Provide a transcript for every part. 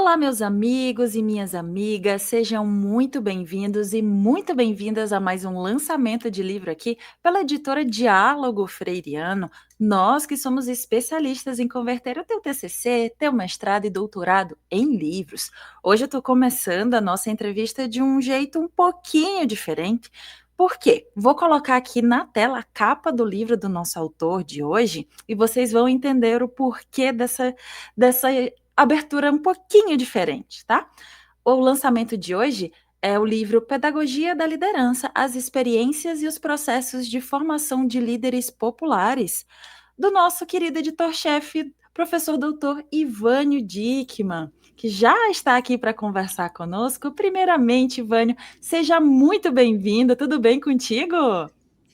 Olá, meus amigos e minhas amigas, sejam muito bem-vindos e muito bem-vindas a mais um lançamento de livro aqui pela editora Diálogo Freiriano. Nós que somos especialistas em converter o teu TCC, teu mestrado e doutorado em livros. Hoje eu estou começando a nossa entrevista de um jeito um pouquinho diferente. Por quê? Vou colocar aqui na tela a capa do livro do nosso autor de hoje e vocês vão entender o porquê dessa abertura um pouquinho diferente, tá? O lançamento de hoje é o livro Pedagogia da Liderança: As Experiências e os Processos de Formação de Líderes Populares, do nosso querido editor-chefe, professor doutor Ivânio Dickmann, que já está aqui para conversar conosco. Primeiramente, Ivânio, seja muito bem-vindo, tudo bem contigo?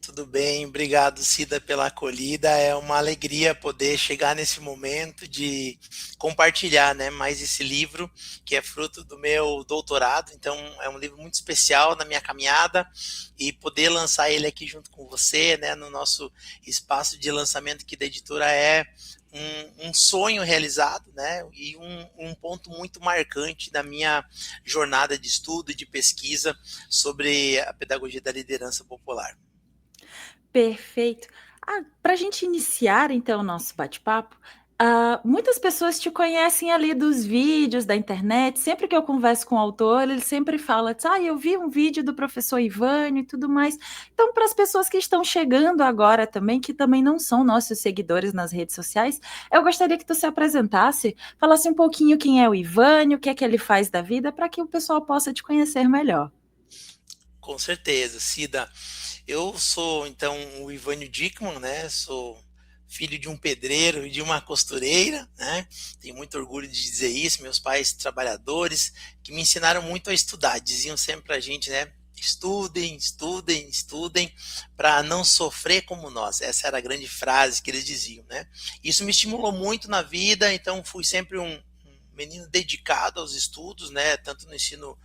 Tudo bem, obrigado Cida pela acolhida. É uma alegria poder chegar nesse momento de compartilhar, né, mais esse livro que é fruto do meu doutorado. Então é um livro muito especial na minha caminhada e poder lançar ele aqui junto com você, né, no nosso espaço de lançamento aqui da editora é um sonho realizado, né, e um ponto muito marcante da minha jornada de estudo e de pesquisa sobre a pedagogia da liderança popular. Perfeito. Para a gente iniciar, então, o nosso bate-papo, muitas pessoas te conhecem ali dos vídeos da internet. Sempre que eu converso com o autor, ele sempre fala: eu vi um vídeo do professor Ivânio e tudo mais. Então, para as pessoas que estão chegando agora também, que também não são nossos seguidores nas redes sociais, eu gostaria que tu se apresentasse, falasse um pouquinho quem é o Ivânio, o que é que ele faz da vida, para que o pessoal possa te conhecer melhor. Com certeza, Cida. Eu sou, então, o Ivânio Dickmann, né? Sou filho de um pedreiro e de uma costureira, né? Tenho muito orgulho de dizer isso. Meus pais trabalhadores que me ensinaram muito a estudar. Diziam sempre pra gente, né? Estudem, estudem, estudem para não sofrer como nós. Essa era a grande frase que eles diziam, né? Isso me estimulou muito na vida, então fui sempre um menino dedicado aos estudos, né? Tanto no ensino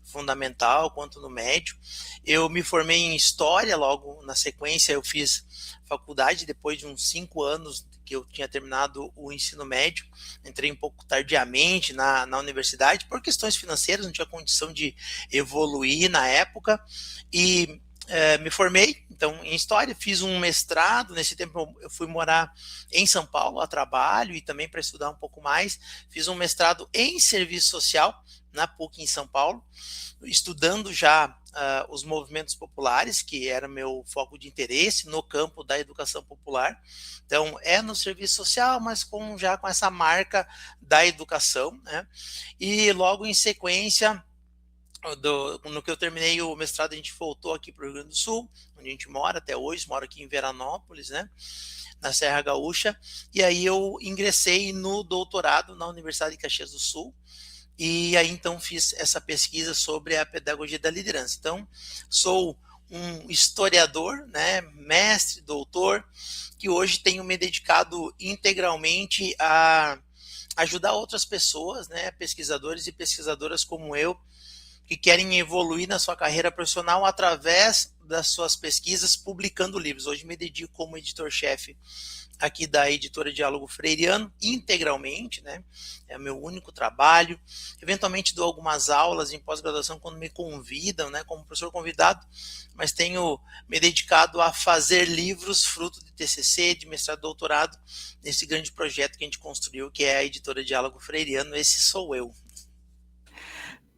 fundamental quanto no médio. Eu me formei em História, logo na sequência eu fiz faculdade, depois de uns 5 anos que eu tinha terminado o ensino médio. Entrei um pouco tardiamente na universidade, por questões financeiras, não tinha condição de evoluir na época, e me formei, então, em História, fiz um mestrado. Nesse tempo eu fui morar em São Paulo a trabalho e também para estudar um pouco mais. Fiz um mestrado em Serviço Social na PUC em São Paulo, estudando já os movimentos populares, que era meu foco de interesse no campo da educação popular. Então, é no serviço social, mas já com essa marca da educação, né? E logo em sequência, no que eu terminei o mestrado, a gente voltou aqui para o Rio Grande do Sul, onde a gente mora até hoje, moro aqui em Veranópolis, né, na Serra Gaúcha, e aí eu ingressei no doutorado na Universidade de Caxias do Sul, e aí então fiz essa pesquisa sobre a pedagogia da liderança. Então, sou um historiador, né, mestre, doutor, que hoje tenho me dedicado integralmente a ajudar outras pessoas, né, pesquisadores e pesquisadoras como eu, que querem evoluir na sua carreira profissional através das suas pesquisas, publicando livros. Hoje me dedico como editor-chefe aqui da editora Diálogo Freiriano, integralmente, né? É o meu único trabalho. Eventualmente dou algumas aulas em pós-graduação quando me convidam, né, como professor convidado, mas tenho me dedicado a fazer livros fruto de TCC, de mestrado e doutorado, nesse grande projeto que a gente construiu, que é a editora Diálogo Freiriano. Esse sou eu.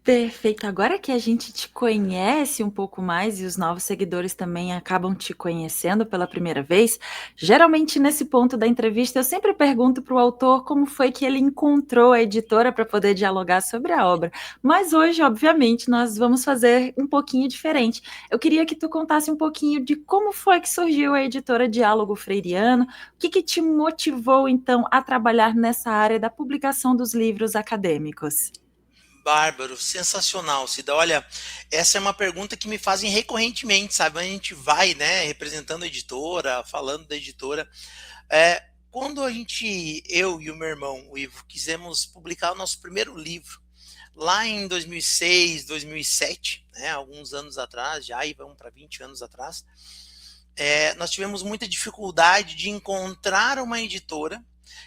Perfeito. Agora que a gente te conhece um pouco mais e os novos seguidores também acabam te conhecendo pela primeira vez, geralmente nesse ponto da entrevista eu sempre pergunto para o autor como foi que ele encontrou a editora para poder dialogar sobre a obra. Mas hoje, obviamente, nós vamos fazer um pouquinho diferente. Eu queria que tu contasse um pouquinho de como foi que surgiu a editora Diálogo Freiriano, o que te motivou então a trabalhar nessa área da publicação dos livros acadêmicos. Bárbaro, sensacional, Cida. Olha, essa é uma pergunta que me fazem recorrentemente, sabe? A gente vai, né, representando a editora, falando da editora. Quando eu e o meu irmão, o Ivo, quisemos publicar o nosso primeiro livro, lá em 2006, 2007, né, alguns anos atrás, já e vamos para 20 anos atrás, nós tivemos muita dificuldade de encontrar uma editora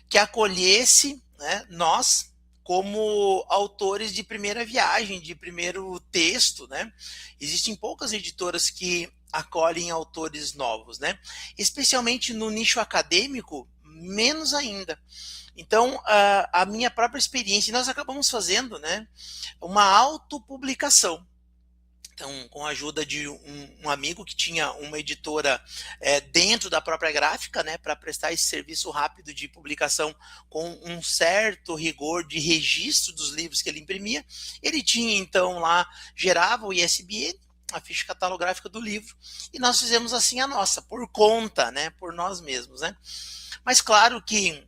que acolhesse, né, nós, como autores de primeira viagem, de primeiro texto, né? Existem poucas editoras que acolhem autores novos, né? Especialmente no nicho acadêmico, menos ainda. Então, a minha própria experiência, nós acabamos fazendo, né, uma autopublicação. Então, com a ajuda de um amigo que tinha uma editora dentro da própria gráfica, né, para prestar esse serviço rápido de publicação com um certo rigor de registro dos livros que ele imprimia, ele tinha então lá, gerava o ISBN, a ficha catalográfica do livro, e nós fizemos assim a nossa, por conta, né, por nós mesmos, né. Mas claro que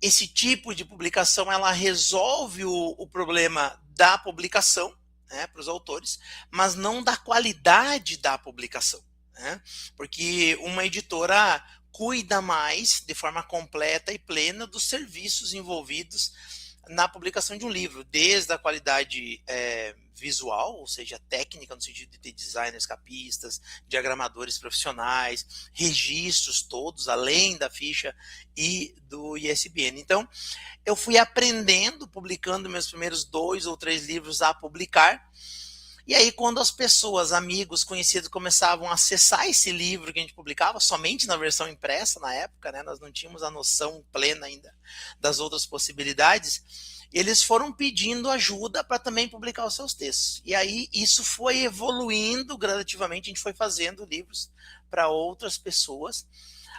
esse tipo de publicação ela resolve o problema da publicação, né, para os autores, mas não da qualidade da publicação, né, porque uma editora cuida mais, de forma completa e plena, dos serviços envolvidos na publicação de um livro, desde a qualidade visual, ou seja, técnica, no sentido de ter designers, capistas, diagramadores profissionais, registros todos, além da ficha e do ISBN. Então, eu fui aprendendo, publicando meus primeiros 2 ou 3 livros a publicar, e aí quando as pessoas, amigos, conhecidos, começavam a acessar esse livro que a gente publicava, somente na versão impressa na época, né, nós não tínhamos a noção plena ainda das outras possibilidades, eles foram pedindo ajuda para também publicar os seus textos. E aí isso foi evoluindo gradativamente, a gente foi fazendo livros para outras pessoas,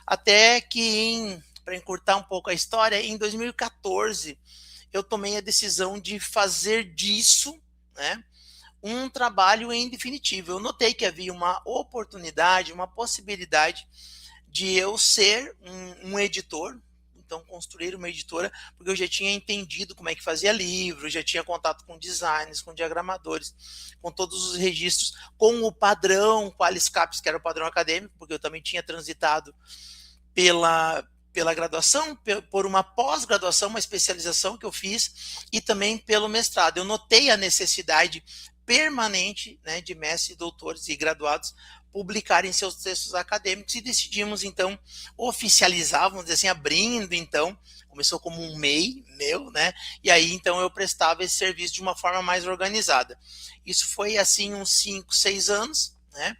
até que, para encurtar um pouco a história, em 2014 eu tomei a decisão de fazer disso, né, um trabalho em definitivo. Eu notei que havia uma oportunidade, uma possibilidade de eu ser um editor, então construir uma editora, porque eu já tinha entendido como é que fazia livro, já tinha contato com designers, com diagramadores, com todos os registros, com o padrão Qualiscapes, que era o padrão acadêmico, porque eu também tinha transitado pela graduação, por uma pós-graduação, uma especialização que eu fiz, e também pelo mestrado. Eu notei a necessidade permanente, né, de mestres, doutores e graduados publicarem seus textos acadêmicos, e decidimos então oficializar, vamos dizer assim, abrindo então, começou como um MEI meu, né, e aí então eu prestava esse serviço de uma forma mais organizada. Isso foi assim uns 5, 6 anos, né,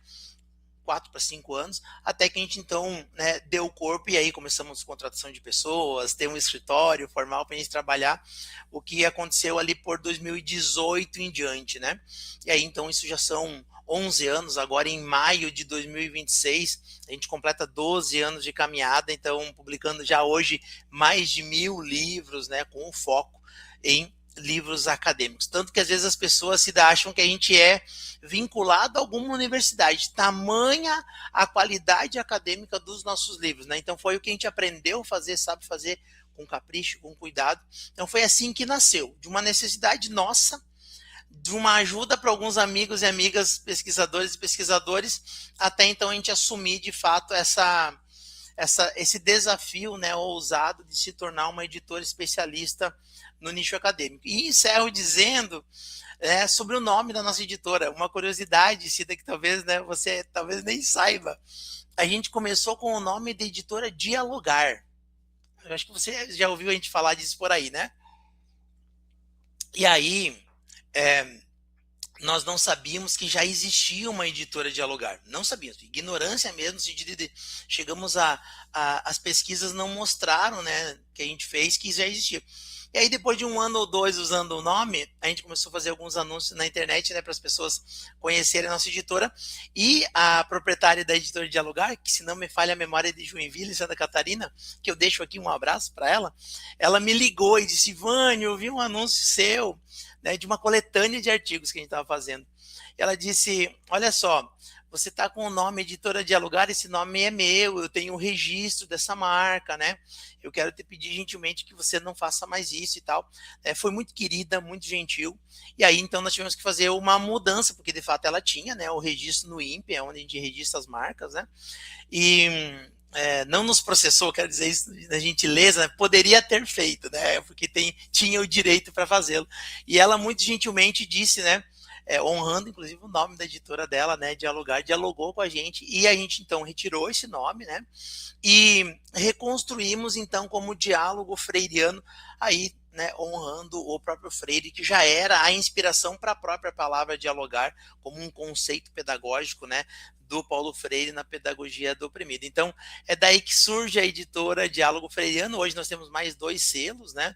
4 para 5 anos, até que a gente então, né, deu corpo, e aí começamos contratação de pessoas, ter um escritório formal para a gente trabalhar, o que aconteceu ali por 2018 em diante, né? E aí então isso já são 11 anos, agora em maio de 2026, a gente completa 12 anos de caminhada, então publicando já hoje mais de 1.000 livros, né, com foco em livros acadêmicos, tanto que às vezes as pessoas se acham que a gente é vinculado a alguma universidade, tamanha a qualidade acadêmica dos nossos livros, né? Então foi o que a gente aprendeu a fazer, sabe fazer com capricho, com cuidado. Então foi assim que nasceu, de uma necessidade nossa, de uma ajuda para alguns amigos e amigas pesquisadores e pesquisadores, até então a gente assumir de fato esse desafio, né, ousado de se tornar uma editora especialista no nicho acadêmico. E encerro dizendo sobre o nome da nossa editora, uma curiosidade, Cida, que talvez, né, você talvez nem saiba. A gente começou com o nome de editora Dialogar. Eu acho que você já ouviu a gente falar disso por aí, né? E aí, nós não sabíamos que já existia uma editora Dialogar. Não sabíamos. Ignorância mesmo, no sentido de chegamos as pesquisas não mostraram, né, que a gente fez, que já existia. E aí, depois de 1 ano ou 2 usando o nome, a gente começou a fazer alguns anúncios na internet, né, para as pessoas conhecerem a nossa editora. E a proprietária da editora Dialogar, que se não me falha a memória, é de Joinville, Santa Catarina, que eu deixo aqui um abraço para ela me ligou e disse: Vânio, eu vi um anúncio seu, né, de uma coletânea de artigos que a gente estava fazendo. Ela disse: olha só, você está com o nome Editora Dialogar, esse nome é meu, eu tenho o registro dessa marca, né? Eu quero te pedir gentilmente que você não faça mais isso e tal. Foi muito querida, muito gentil. E aí, então, nós tivemos que fazer uma mudança, porque de fato ela tinha, né, o registro no INPE, é onde a gente registra as marcas, né? E não nos processou, quero dizer isso na gentileza, né? Poderia ter feito, né? Porque tinha o direito para fazê-lo. E ela muito gentilmente disse, né, honrando inclusive o nome da editora dela, né, Dialogar, dialogou com a gente, e a gente então retirou esse nome, né, e reconstruímos então como Diálogo Freiriano, aí, né, honrando o próprio Freire, que já era a inspiração para a própria palavra dialogar, como um conceito pedagógico, né, do Paulo Freire na pedagogia do oprimido. Então, é daí que surge a editora Diálogo Freiriano. Hoje nós temos mais 2 selos, né?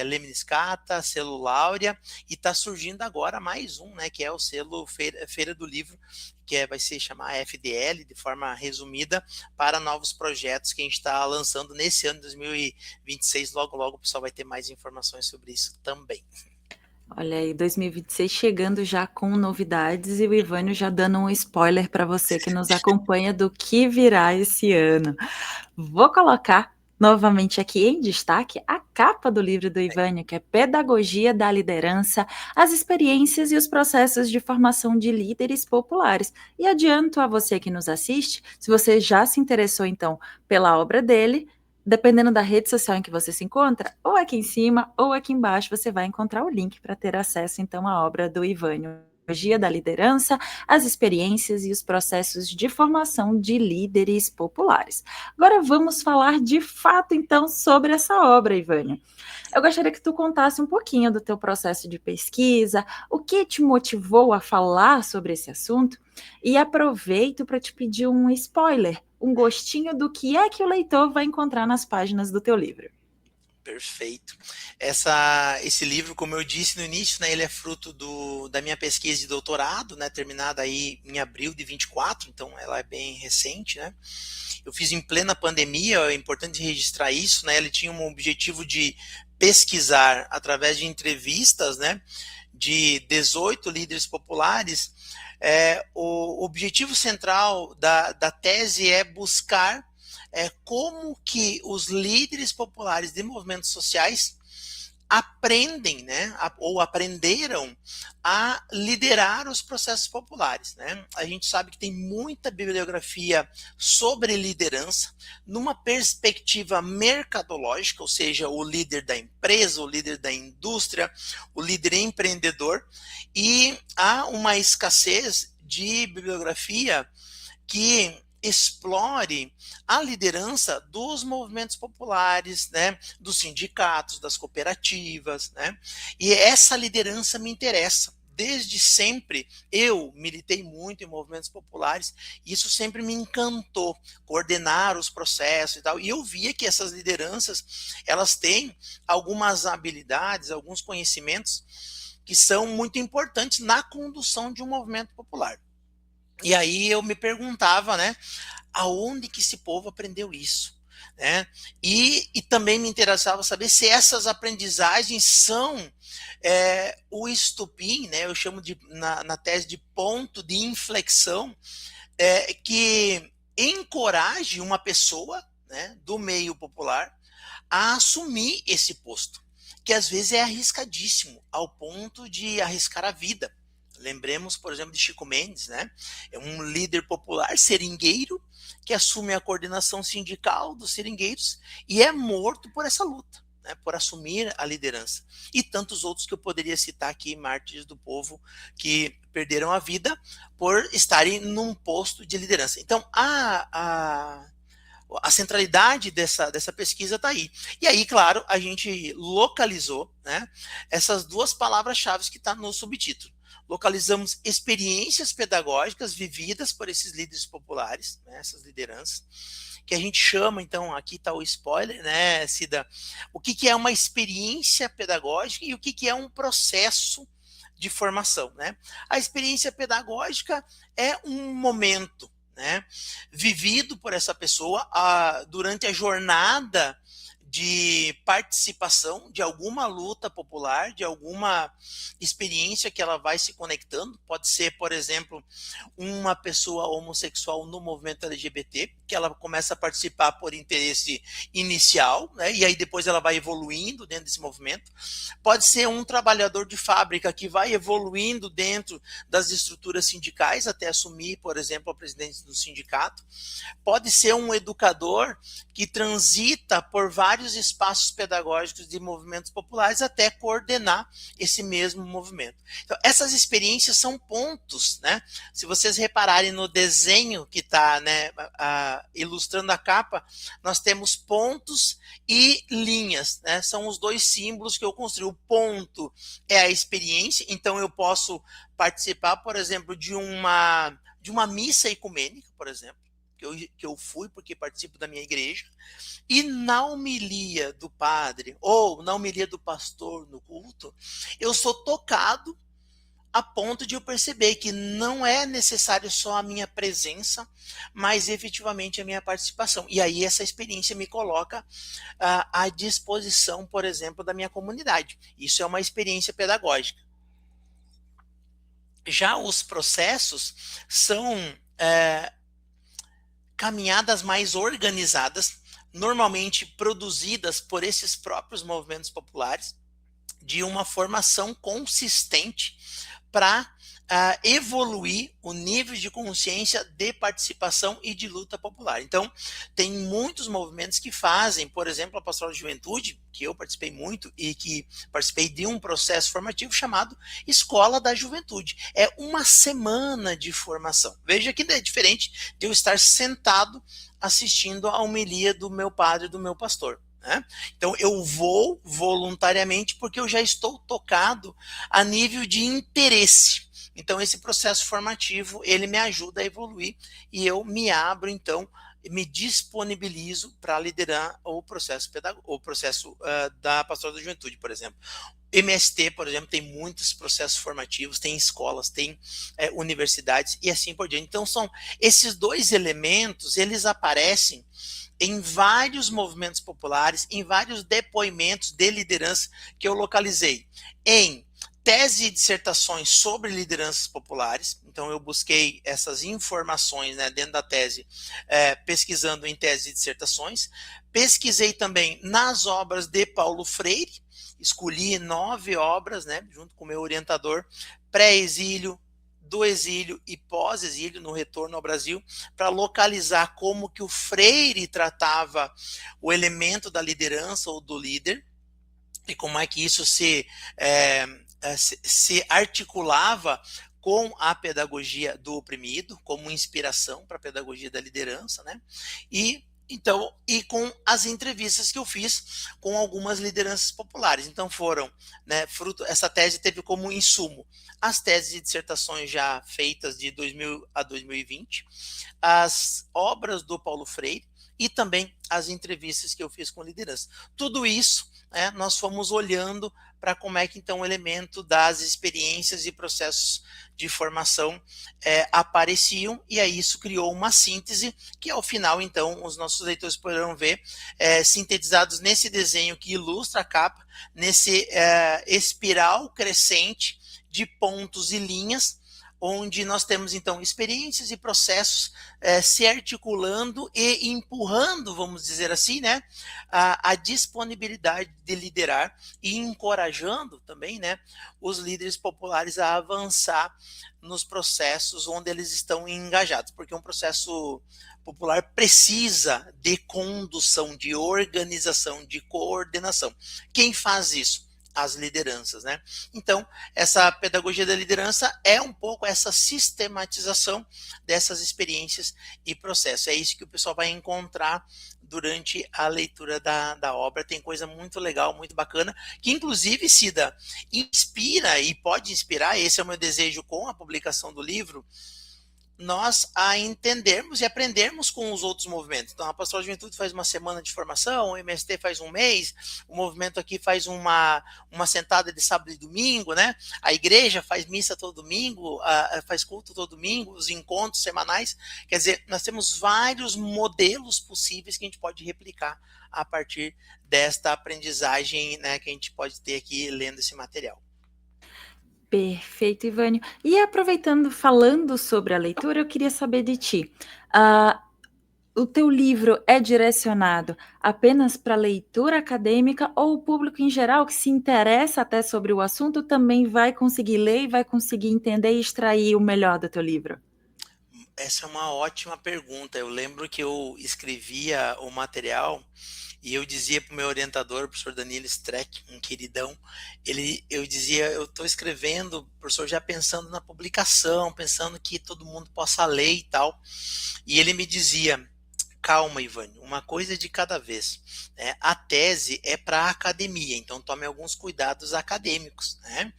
Lemniscata, selo Láurea, e está surgindo agora mais um, né, que é o selo Feira do Livro, que vai se chamar FDL, de forma resumida, para novos projetos que a gente está lançando nesse ano de 2026. Logo, logo o pessoal vai ter mais informações sobre isso também. Olha aí, 2026 chegando já com novidades e o Ivânio já dando um spoiler para você que nos acompanha do que virá esse ano. Vou colocar novamente aqui em destaque a capa do livro do Ivânio, que é Pedagogia da Liderança, as experiências e os processos de formação de líderes populares. E adianto a você que nos assiste, se você já se interessou então pela obra dele, dependendo da rede social em que você se encontra, ou aqui em cima ou aqui embaixo você vai encontrar o link para ter acesso então à obra do Ivânio. Pedagogia da Liderança, as experiências e os processos de formação de líderes populares. Agora vamos falar de fato, então, sobre essa obra, Ivânio. Eu gostaria que tu contasse um pouquinho do teu processo de pesquisa, o que te motivou a falar sobre esse assunto, e aproveito para te pedir um spoiler, um gostinho do que é que o leitor vai encontrar nas páginas do teu livro. Perfeito. Esse livro, como eu disse no início, né, ele é fruto da minha pesquisa de doutorado, né, terminada aí em abril de 24, então ela é bem recente, né. Eu fiz em plena pandemia, é importante registrar isso, né, ele tinha um objetivo de pesquisar através de entrevistas, né, de 18 líderes populares. O objetivo central da tese é buscar como que os líderes populares de movimentos sociais aprendem, né, ou aprenderam a liderar os processos populares, né? A gente sabe que tem muita bibliografia sobre liderança numa perspectiva mercadológica, ou seja, o líder da empresa, o líder da indústria, o líder empreendedor, e há uma escassez de bibliografia que explore a liderança dos movimentos populares, né, dos sindicatos, das cooperativas, né, e essa liderança me interessa. Desde sempre eu militei muito em movimentos populares e isso sempre me encantou, coordenar os processos e tal. E eu via que essas lideranças, elas têm algumas habilidades, alguns conhecimentos que são muito importantes na condução de um movimento popular. E aí eu me perguntava, né, aonde que esse povo aprendeu isso, né? E também me interessava saber se essas aprendizagens são o estupim, né? Eu chamo na tese de ponto de inflexão, que encoraje uma pessoa, né, do meio popular a assumir esse posto, que às vezes é arriscadíssimo, ao ponto de arriscar a vida. Lembremos, por exemplo, de Chico Mendes, né? É um líder popular seringueiro que assume a coordenação sindical dos seringueiros e é morto por essa luta, né? Por assumir a liderança. E tantos outros que eu poderia citar aqui, mártires do povo que perderam a vida por estarem num posto de liderança. Então, a centralidade dessa pesquisa está aí. E aí, claro, a gente localizou, né, essas duas palavras-chave que estão no subtítulo. Localizamos experiências pedagógicas vividas por esses líderes populares, né, essas lideranças, que a gente chama, então, aqui está o spoiler, né, Cida, o que é uma experiência pedagógica e o que é um processo de formação, né? A experiência pedagógica é um momento, né, vivido por essa pessoa durante a jornada de participação de alguma luta popular, de alguma experiência que ela vai se conectando. Pode ser, por exemplo, uma pessoa homossexual no movimento LGBT, que ela começa a participar por interesse inicial, né, e aí depois ela vai evoluindo dentro desse movimento. Pode ser um trabalhador de fábrica que vai evoluindo dentro das estruturas sindicais até assumir, por exemplo, a presidência do sindicato. Pode ser um educador que transita por vários vários espaços pedagógicos de movimentos populares até coordenar esse mesmo movimento. Então, essas experiências são pontos, né? Se vocês repararem no desenho que está, né, ilustrando a capa, nós temos pontos e linhas, né? São os dois símbolos que eu construí. O ponto é a experiência, então eu posso participar, por exemplo, de uma missa ecumênica, por exemplo, que eu fui porque participo da minha igreja, e na homilia do padre ou na homilia do pastor no culto, eu sou tocado a ponto de eu perceber que não é necessário só a minha presença, mas efetivamente a minha participação. E aí essa experiência me coloca à disposição, por exemplo, da minha comunidade. Isso é uma experiência pedagógica. Já os processos são caminhadas mais organizadas, normalmente produzidas por esses próprios movimentos populares, de uma formação consistente para evoluir o nível de consciência de participação e de luta popular. Então, tem muitos movimentos que fazem, por exemplo, a Pastoral de Juventude, que eu participei muito e que participei de um processo formativo chamado Escola da Juventude. É uma semana de formação. Veja que é diferente de eu estar sentado assistindo a homilia do meu padre e do meu pastor. Né? Então eu vou voluntariamente porque eu já estou tocado a nível de interesse. Então esse processo formativo ele me ajuda a evoluir e eu me abro, então me disponibilizo para liderar o processo da Pastoral da Juventude, por exemplo. MST, por exemplo, tem muitos processos formativos, tem escolas, tem universidades e assim por diante. Então são esses dois elementos, eles aparecem em vários movimentos populares, em vários depoimentos de liderança que eu localizei. Em tese e dissertações sobre lideranças populares, então eu busquei essas informações, né, dentro da tese, pesquisando em tese e dissertações. Pesquisei também nas obras de Paulo Freire, escolhi 9 obras, né, junto com o meu orientador, pré-exílio, do exílio e pós-exílio, no retorno ao Brasil, para localizar como que o Freire tratava o elemento da liderança ou do líder, e como é que isso se articulava com a pedagogia do oprimido, como inspiração para a pedagogia da liderança, né? E com as entrevistas que eu fiz com algumas lideranças populares. Então foram, né, essa tese teve como insumo as teses e dissertações já feitas de 2000 a 2020, as obras do Paulo Freire e também as entrevistas que eu fiz com liderança. Tudo isso, né, nós fomos olhando para como é que então o elemento das experiências e processos de formação apareciam, e aí isso criou uma síntese que ao final então os nossos leitores poderão ver sintetizados nesse desenho que ilustra a capa, nesse espiral crescente de pontos e linhas, onde nós temos então experiências e processos se articulando e empurrando, vamos dizer assim, né, a disponibilidade de liderar e encorajando também, né, os líderes populares a avançar nos processos onde eles estão engajados, porque um processo popular precisa de condução, de organização, de coordenação. Quem faz isso? As lideranças, né? Então, essa pedagogia da liderança é um pouco essa sistematização dessas experiências e processos. É isso que o pessoal vai encontrar durante a leitura da obra. Tem coisa muito legal, muito bacana, que inclusive, Cida, inspira e pode inspirar, esse é o meu desejo com a publicação do livro, nós a entendermos e aprendermos com os outros movimentos. Então, a Pastoral de Juventude faz uma semana de formação, o MST faz um mês, o movimento aqui faz uma sentada de sábado e domingo, né? A igreja faz missa todo domingo, faz culto todo domingo, os encontros semanais. Quer dizer, nós temos vários modelos possíveis que a gente pode replicar a partir desta aprendizagem, né, que a gente pode ter aqui lendo esse material. Perfeito, Ivânio. E aproveitando, falando sobre a leitura, eu queria saber de ti. O teu livro é direcionado apenas para leitura acadêmica ou o público em geral que se interessa até sobre o assunto também vai conseguir ler e vai conseguir entender e extrair o melhor do teu livro? Essa é uma ótima pergunta. Eu lembro que eu escrevia o material E eu dizia para o meu orientador, o professor Danilo Streck, um queridão, eu dizia, eu estou escrevendo, professor, já pensando na publicação, pensando que todo mundo possa ler e tal. E ele me dizia, calma, Ivânio, uma coisa de cada vez, né? A tese é para a academia, então tome alguns cuidados acadêmicos, né?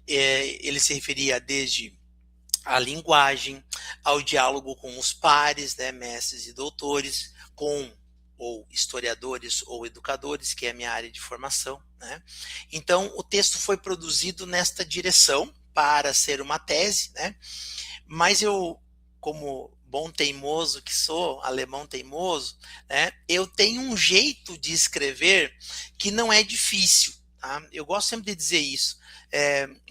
Ele se referia desde a linguagem, ao diálogo com os pares, né, mestres e doutores, com ou historiadores ou educadores, que é a minha área de formação, né? Então, o texto foi produzido nesta direção para ser uma tese, né? Mas eu, como bom teimoso que sou, alemão teimoso, né, eu tenho um jeito de escrever que não é difícil. Tá? Eu gosto sempre de dizer isso.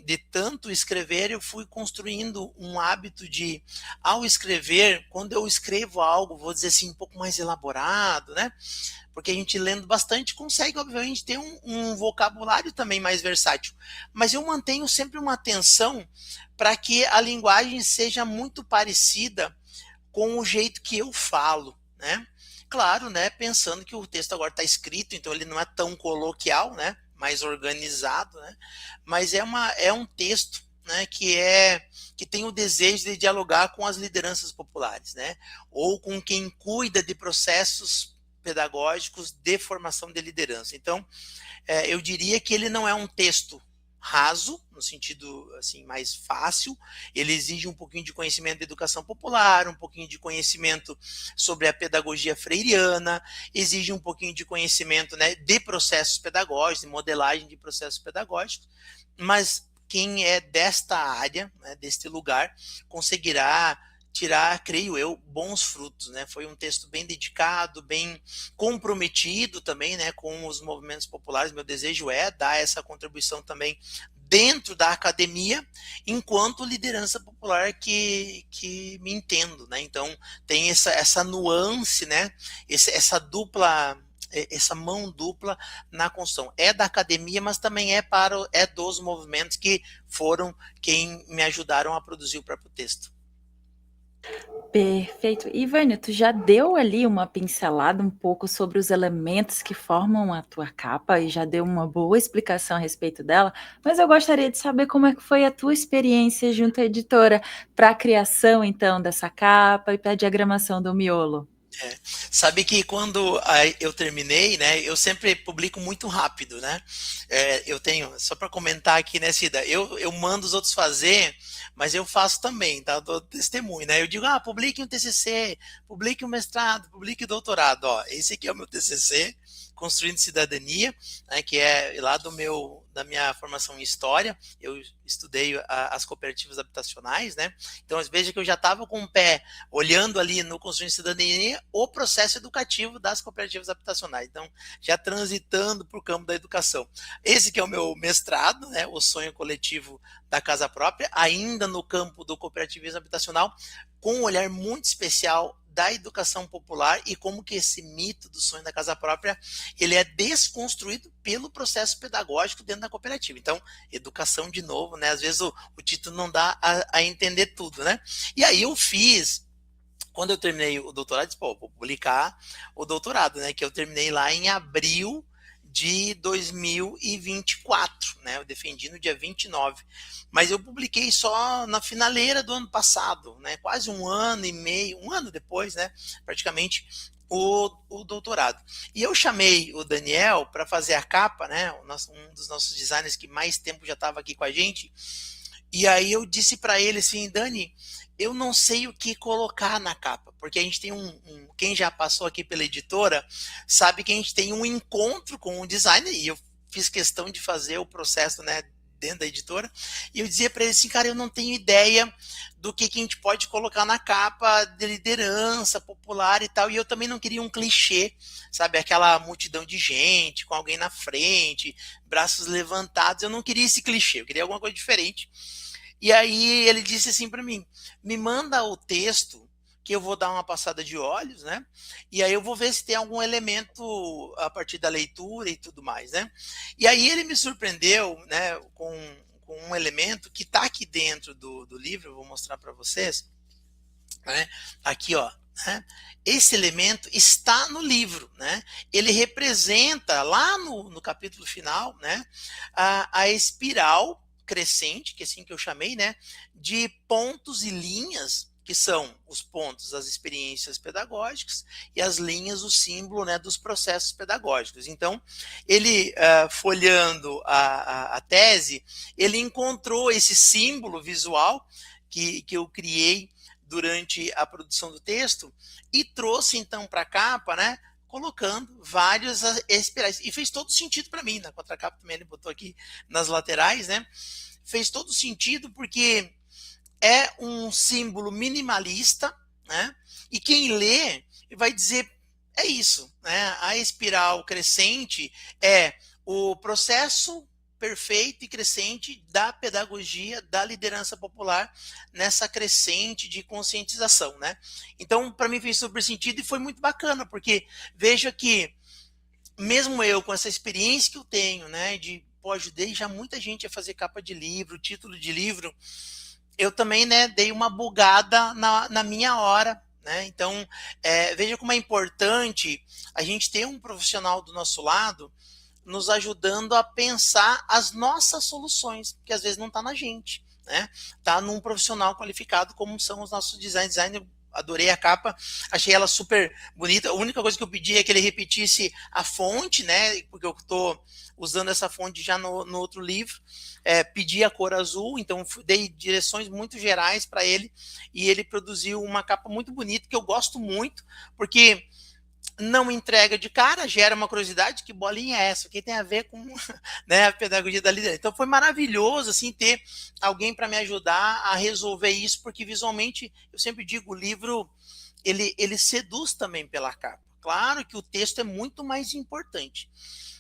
De tanto escrever, eu fui construindo um hábito de, ao escrever, quando eu escrevo algo, vou dizer assim, um pouco mais elaborado, né? Porque a gente lendo bastante consegue, obviamente, ter um vocabulário também mais versátil. Mas eu mantenho sempre uma atenção para que a linguagem seja muito parecida com o jeito que eu falo, né? Claro, né? Pensando que o texto agora está escrito, então ele não é tão coloquial, né? Mais organizado, né? Mas é um texto, né? Que tem o desejo de dialogar com as lideranças populares, né? Ou com quem cuida de processos pedagógicos de formação de liderança. Então, eu diria que ele não é um texto raso, no sentido assim mais fácil, ele exige um pouquinho de conhecimento de educação popular, um pouquinho de conhecimento sobre a pedagogia freiriana, exige um pouquinho de conhecimento, né, de processos pedagógicos, de modelagem de processos pedagógicos, mas quem é desta área, né, deste lugar, conseguirá tirar, creio eu, bons frutos, né? Foi um texto bem dedicado, bem comprometido também, né, com os movimentos populares. Meu desejo é dar essa contribuição também dentro da academia, enquanto liderança popular que me entendo, né? Então tem essa nuance, né? Essa mão dupla na construção. É da academia, mas também é dos movimentos que foram quem me ajudaram a produzir o próprio texto. Perfeito. E Vânia, tu já deu ali uma pincelada um pouco sobre os elementos que formam a tua capa e já deu uma boa explicação a respeito dela, mas eu gostaria de saber como é que foi a tua experiência junto à editora para a criação, então, dessa capa e para a diagramação do miolo. Sabe que quando eu terminei, né, eu sempre publico muito rápido, né? Eu tenho, só para comentar aqui, né, Cida, eu mando os outros fazer, mas eu faço também, tá? Eu dou testemunho, né? Eu digo, publique um TCC, publique um mestrado, publique doutorado, ó, esse aqui é o meu TCC, Construindo Cidadania, né, que é lá da minha formação em História, eu estudei as cooperativas habitacionais, né? Então, veja que eu já estava com o pé olhando ali no Construindo Cidadania o processo educativo das cooperativas habitacionais. Então, já transitando para o campo da educação. Esse que é o meu mestrado, né, o sonho coletivo da casa própria, ainda no campo do cooperativismo habitacional, com um olhar muito especial da educação popular e como que esse mito do sonho da casa própria, ele é desconstruído pelo processo pedagógico dentro da cooperativa. Então, educação de novo, né? Às vezes o título não dá a entender tudo, né? E aí eu fiz, quando eu terminei o doutorado, disse, vou publicar o doutorado, né? Que eu terminei lá em abril de 2024, né? Eu defendi no dia 29, mas eu publiquei só na finaleira do ano passado, né? Quase um ano e meio, um ano depois, né? Praticamente o doutorado. E eu chamei o Daniel para fazer a capa, né? Um dos nossos designers que mais tempo já estava aqui com a gente. E aí eu disse para ele assim, Dani, eu não sei o que colocar na capa, porque a gente tem quem já passou aqui pela editora, sabe que a gente tem um encontro com o designer, e eu fiz questão de fazer o processo, né, dentro da editora, e eu dizia para ele assim, cara, eu não tenho ideia do que a gente pode colocar na capa de liderança popular e tal, e eu também não queria um clichê, sabe, aquela multidão de gente, com alguém na frente, braços levantados, eu não queria esse clichê, eu queria alguma coisa diferente. E aí ele disse assim para mim, me manda o texto que eu vou dar uma passada de olhos, né? E aí eu vou ver se tem algum elemento a partir da leitura e tudo mais, né? E aí ele me surpreendeu, né, com um elemento que está aqui dentro do livro, eu vou mostrar para vocês, né? Aqui, ó, né, esse elemento está no livro, né? Ele representa lá no capítulo final, né, a espiral crescente, que é assim que eu chamei, né, de pontos e linhas, que são os pontos, as experiências pedagógicas, e as linhas, o símbolo, né, dos processos pedagógicos. Então, ele, folheando a tese, ele encontrou esse símbolo visual que eu criei durante a produção do texto e trouxe então para a capa, né, colocando vários espirais. E fez todo sentido para mim, na contracapa também ele botou aqui nas laterais, né? Fez todo sentido porque é um símbolo minimalista, né? E quem lê vai dizer é isso, né? A espiral crescente é o processo perfeito e crescente da pedagogia, da liderança popular nessa crescente de conscientização, né? Então, para mim fez super sentido e foi muito bacana, porque veja que mesmo eu com essa experiência que eu tenho, né, de pô, ajudei já muita gente a fazer capa de livro, título de livro, eu também, né, dei uma bugada na minha hora, né? Então, veja como é importante a gente ter um profissional do nosso lado nos ajudando a pensar as nossas soluções, que às vezes não está na gente, né? Está num profissional qualificado como são os nossos designers. Adorei a capa, achei ela super bonita. A única coisa que eu pedi é que ele repetisse a fonte, né? Porque eu estou usando essa fonte já no outro livro. Pedi a cor azul, então dei direções muito gerais para ele e ele produziu uma capa muito bonita que eu gosto muito, porque não entrega de cara, gera uma curiosidade, que bolinha é essa? O que tem a ver com, né, a pedagogia da liderança? Então foi maravilhoso assim ter alguém para me ajudar a resolver isso, porque visualmente, eu sempre digo, o livro ele seduz também pela capa. Claro que o texto é muito mais importante.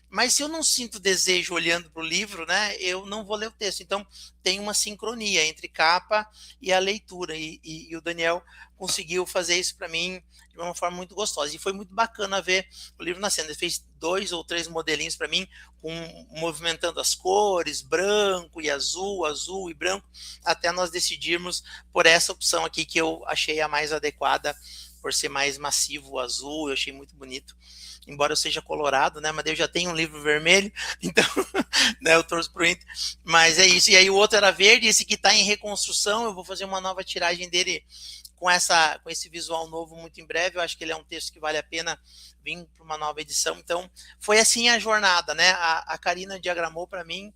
Mas se eu não sinto desejo olhando para o livro, né, eu não vou ler o texto. Então, tem uma sincronia entre capa e a leitura. E o Daniel conseguiu fazer isso para mim de uma forma muito gostosa. E foi muito bacana ver o livro nascendo. Ele fez 2 ou 3 modelinhos para mim, movimentando as cores, branco e azul, azul e branco, até nós decidirmos por essa opção aqui que eu achei a mais adequada, por ser mais massivo o azul, eu achei muito bonito. Embora eu seja colorado, né? Mas eu já tenho um livro vermelho, então, né, eu torço pro Inter. Mas é isso. E aí o outro era verde, esse que está em reconstrução, eu vou fazer uma nova tiragem dele com esse visual novo muito em breve. Eu acho que ele é um texto que vale a pena vir para uma nova edição. Então, foi assim a jornada, né? A Karina diagramou para mim,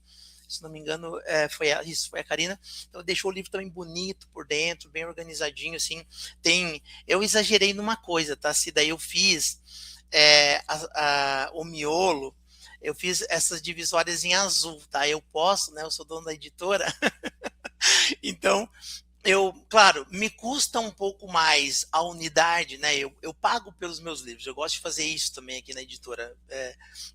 se não me engano, foi a Karina. Então, deixou o livro também bonito por dentro, bem organizadinho, assim. Eu exagerei numa coisa, tá? Se daí eu fiz o miolo, eu fiz essas divisórias em azul, tá? Eu posso, né? Eu sou dono da editora, então claro, me custa um pouco mais a unidade, né? Eu pago pelos meus livros, eu gosto de fazer isso também aqui na editora.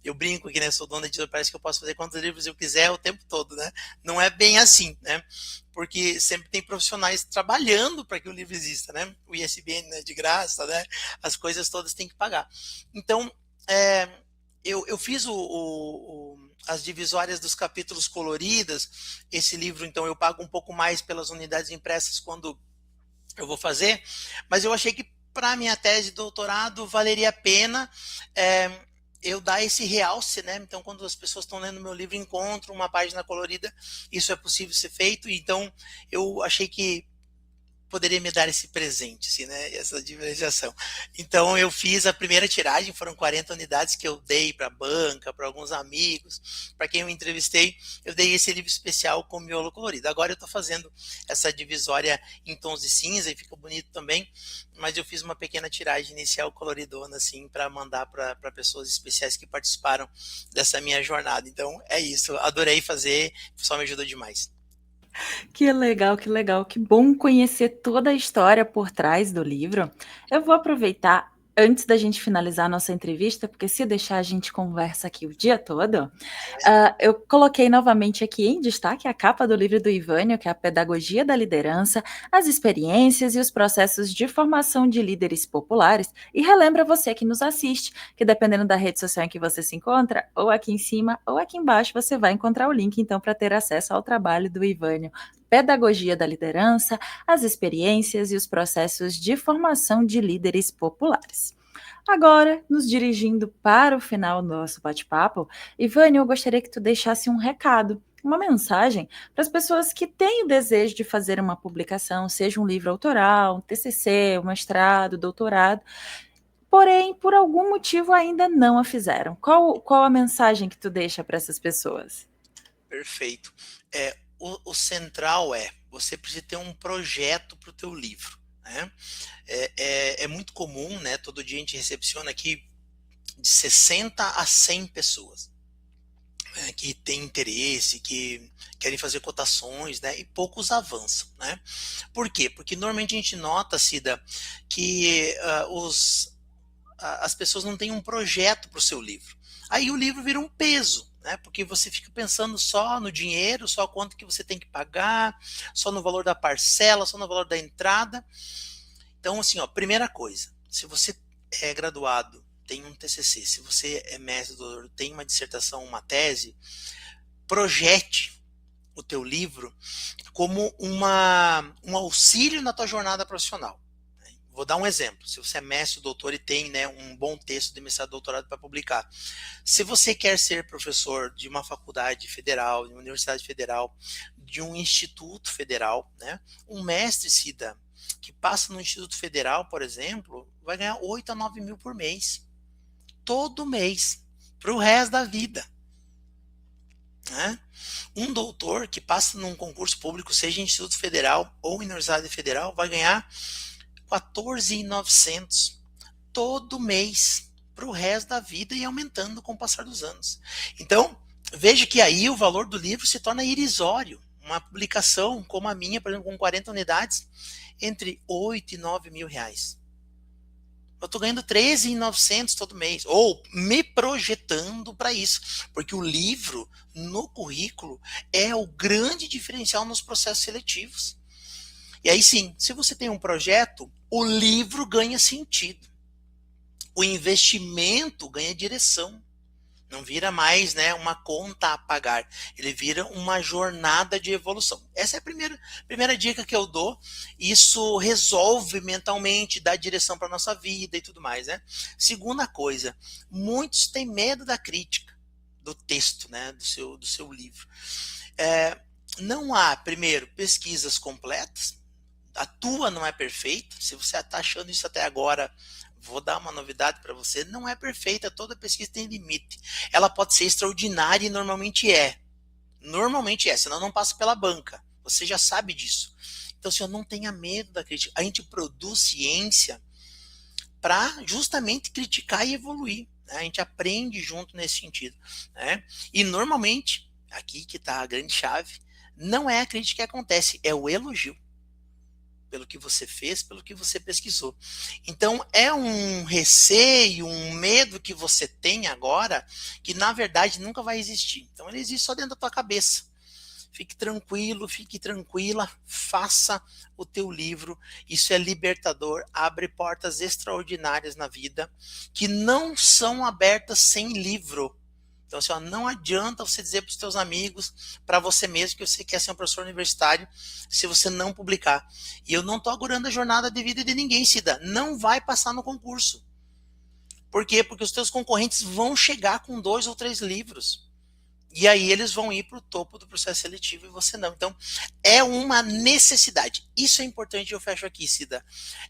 Eu brinco aqui, né? Sou dono da editora, parece que eu posso fazer quantos livros eu quiser o tempo todo, né? Não é bem assim, né? Porque sempre tem profissionais trabalhando para que o livro exista, né? O ISBN é de graça, né? As coisas todas tem que pagar. Então, eu fiz as divisórias dos capítulos coloridas. Esse livro, então, eu pago um pouco mais pelas unidades impressas quando eu vou fazer, mas eu achei que para a minha tese de doutorado valeria a pena eu dar esse realce, né? Então, quando as pessoas estão lendo meu livro, encontram uma página colorida, isso é possível ser feito. Então, eu achei que poderia me dar esse presente, assim, né? Essa diferenciação. Então eu fiz a primeira tiragem, foram 40 unidades que eu dei para a banca, para alguns amigos, para quem eu entrevistei, eu dei esse livro especial com miolo colorido. Agora eu estou fazendo essa divisória em tons de cinza e fica bonito também, mas eu fiz uma pequena tiragem inicial coloridona, assim, para mandar para pessoas especiais que participaram dessa minha jornada. Então é isso, adorei fazer, o pessoal me ajudou demais. Que legal, que legal. Que bom conhecer toda a história por trás do livro. Eu vou aproveitar antes da gente finalizar a nossa entrevista, porque se deixar a gente conversa aqui o dia todo. Eu coloquei novamente aqui em destaque a capa do livro do Ivânio, que é a Pedagogia da Liderança, as experiências e os processos de formação de líderes populares. E relembra você que nos assiste, que dependendo da rede social em que você se encontra, ou aqui em cima ou aqui embaixo, você vai encontrar o link, então, para ter acesso ao trabalho do Ivânio. pedagogia da liderança, as experiências e os processos de formação de líderes populares. Agora, nos dirigindo para o final do nosso bate-papo, Ivane, eu gostaria que tu deixasse um recado, uma mensagem para as pessoas que têm o desejo de fazer uma publicação, seja um livro autoral, um TCC, um mestrado, doutorado, porém, por algum motivo ainda não a fizeram. Qual a mensagem que tu deixa para essas pessoas? Perfeito. O central você precisa ter um projeto para o teu livro, né? É muito comum, né? Todo dia a gente recepciona aqui de 60 a 100 pessoas, né, que têm interesse, que querem fazer cotações, né? E poucos avançam, né? Por quê? Porque normalmente a gente nota, Cida, que as pessoas não têm um projeto para o seu livro. Aí o livro vira um peso, né? Porque você fica pensando só no dinheiro, só quanto que você tem que pagar, só no valor da parcela, só no valor da entrada. Então, assim, ó, primeira coisa, se você é graduado, tem um TCC, se você é mestre, doutor, tem uma dissertação, uma tese, projete o teu livro como um auxílio na tua jornada profissional. Vou dar um exemplo. Se você é mestre, doutor e tem, né, um bom texto de mestrado, doutorado para publicar. Se você quer ser professor de uma faculdade federal, de uma universidade federal, de um instituto federal, né, um mestre, Cida, que passa no Instituto Federal, por exemplo, vai ganhar 8 a 9 mil por mês. Todo mês. Para o resto da vida. Né? Um doutor que passa num concurso público, seja em Instituto Federal ou em Universidade Federal, vai ganhar 14.900 todo mês para o resto da vida e aumentando com o passar dos anos. Então, veja que aí o valor do livro se torna irrisório. Uma publicação como a minha, por exemplo, com 40 unidades, entre 8 e 9 mil reais. Eu estou ganhando 13.900 todo mês, ou me projetando para isso, porque o livro no currículo é o grande diferencial nos processos seletivos. E aí sim, se você tem um projeto, o livro ganha sentido. O investimento ganha direção. Não vira mais, né, uma conta a pagar. Ele vira uma jornada de evolução. Essa é a primeira dica que eu dou. Isso resolve mentalmente, dá direção para a nossa vida e tudo mais, né? Segunda coisa, muitos têm medo da crítica do texto, né, do seu livro. Não há, primeiro, pesquisas completas. A tua não é perfeita. Se você está achando isso até agora, vou dar uma novidade para você, não é perfeita, toda pesquisa tem limite. Ela pode ser extraordinária e normalmente é. Normalmente é, senão não passa pela banca. Você já sabe disso. Então, se eu não tenha medo da crítica, a gente produz ciência para justamente criticar e evoluir. Né? A gente aprende junto nesse sentido. Né? E normalmente, aqui que está a grande chave, não é a crítica que acontece, é o elogio. Pelo que você fez, pelo que você pesquisou. Então, é um receio, um medo que você tem agora, que na verdade nunca vai existir. Então, ele existe só dentro da tua cabeça. Fique tranquilo, fique tranquila, faça o teu livro. Isso é libertador, abre portas extraordinárias na vida, que não são abertas sem livro. Então, assim, ó, não adianta você dizer para os teus amigos, para você mesmo, que você quer ser um professor universitário, se você não publicar. E eu não estou augurando a jornada de vida de ninguém, Cida. Não vai passar no concurso. Por quê? Porque os teus concorrentes vão chegar com 2 ou 3 livros. E aí eles vão ir para o topo do processo seletivo e você não. Então, é uma necessidade. Isso é importante, eu fecho aqui, Cida.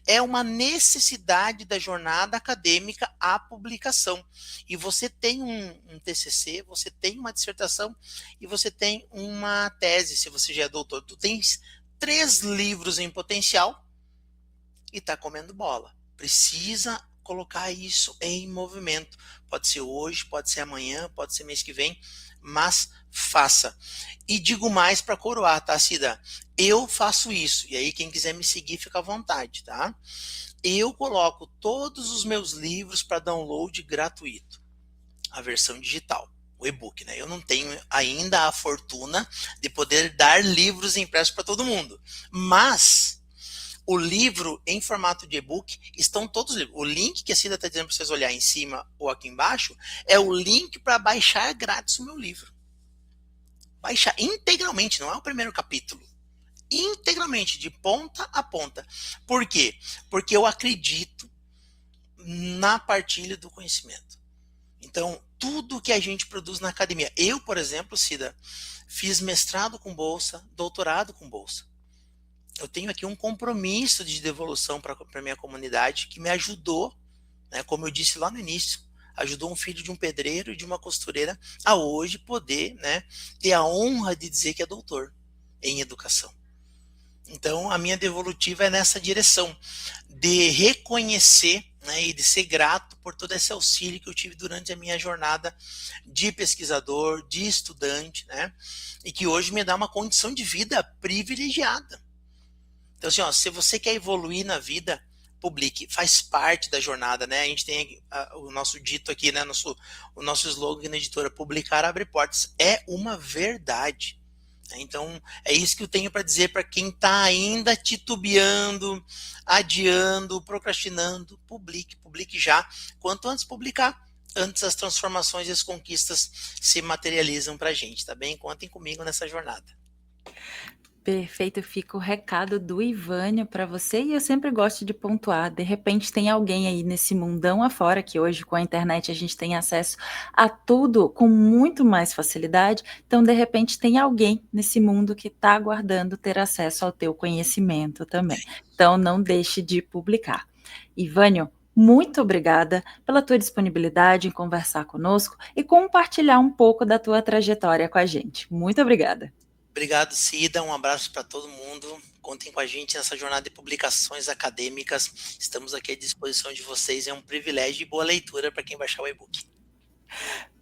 É uma necessidade da jornada acadêmica à publicação. E você tem um TCC, você tem uma dissertação e você tem uma tese, se você já é doutor. Tu tens 3 livros em potencial e está comendo bola. Precisa colocar isso em movimento. Pode ser hoje, pode ser amanhã, pode ser mês que vem, mas faça. E digo mais para coroar, tá, Cida? Eu faço isso, e aí quem quiser me seguir fica à vontade, tá? Eu coloco todos os meus livros para download gratuito, a versão digital, o e-book, né? Eu não tenho ainda a fortuna de poder dar livros impressos para todo mundo, mas o livro em formato de e-book estão todos os livros. O link que a Cida está dizendo para vocês olhar em cima ou aqui embaixo é o link para baixar grátis o meu livro. Baixar integralmente, não é o primeiro capítulo. integralmente, de ponta a ponta. Por quê? Porque eu acredito na partilha do conhecimento. Então, tudo que a gente produz na academia. Eu, por exemplo, Cida, fiz mestrado com bolsa, doutorado com bolsa. Eu tenho aqui um compromisso de devolução para a minha comunidade que me ajudou, né, como eu disse lá no início, ajudou um filho de um pedreiro e de uma costureira a hoje poder, né, ter a honra de dizer que é doutor em educação. Então, a minha devolutiva é nessa direção, de reconhecer, né, e de ser grato por todo esse auxílio que eu tive durante a minha jornada de pesquisador, de estudante, né, e que hoje me dá uma condição de vida privilegiada. Então, assim, ó, se você quer evoluir na vida, publique, faz parte da jornada, né? A gente tem o nosso dito aqui, né? O nosso slogan na editora, publicar abre portas. É uma verdade. Então, é isso que eu tenho para dizer para quem está ainda titubeando, adiando, procrastinando. Publique já. Quanto antes publicar, antes as transformações e as conquistas se materializam para a gente, tá bem? Contem comigo nessa jornada. Perfeito, fica o recado do Ivânio para você e eu sempre gosto de pontuar. De repente tem alguém aí nesse mundão afora que hoje com a internet a gente tem acesso a tudo com muito mais facilidade. Então, de repente tem alguém nesse mundo que está aguardando ter acesso ao teu conhecimento também. Então, não deixe de publicar. Ivânio, muito obrigada pela tua disponibilidade em conversar conosco e compartilhar um pouco da tua trajetória com a gente. Muito obrigada. Obrigado, Cida. Um abraço para todo mundo. Contem com a gente nessa jornada de publicações acadêmicas. Estamos aqui à disposição de vocês. É um privilégio e boa leitura para quem baixar o e-book.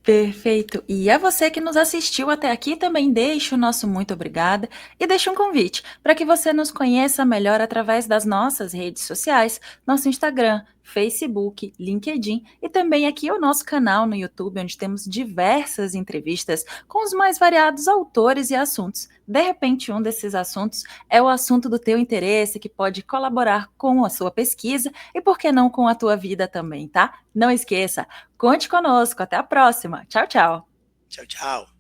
Perfeito. E a você que nos assistiu até aqui também deixo o nosso muito obrigada e deixo um convite para que você nos conheça melhor através das nossas redes sociais, nosso Instagram, Facebook, LinkedIn e também aqui o nosso canal no YouTube, onde temos diversas entrevistas com os mais variados autores e assuntos. De repente, um desses assuntos é o assunto do teu interesse, que pode colaborar com a sua pesquisa e, por que não, com a tua vida também, tá? Não esqueça, conte conosco. Até a próxima. Tchau, tchau. Tchau, tchau.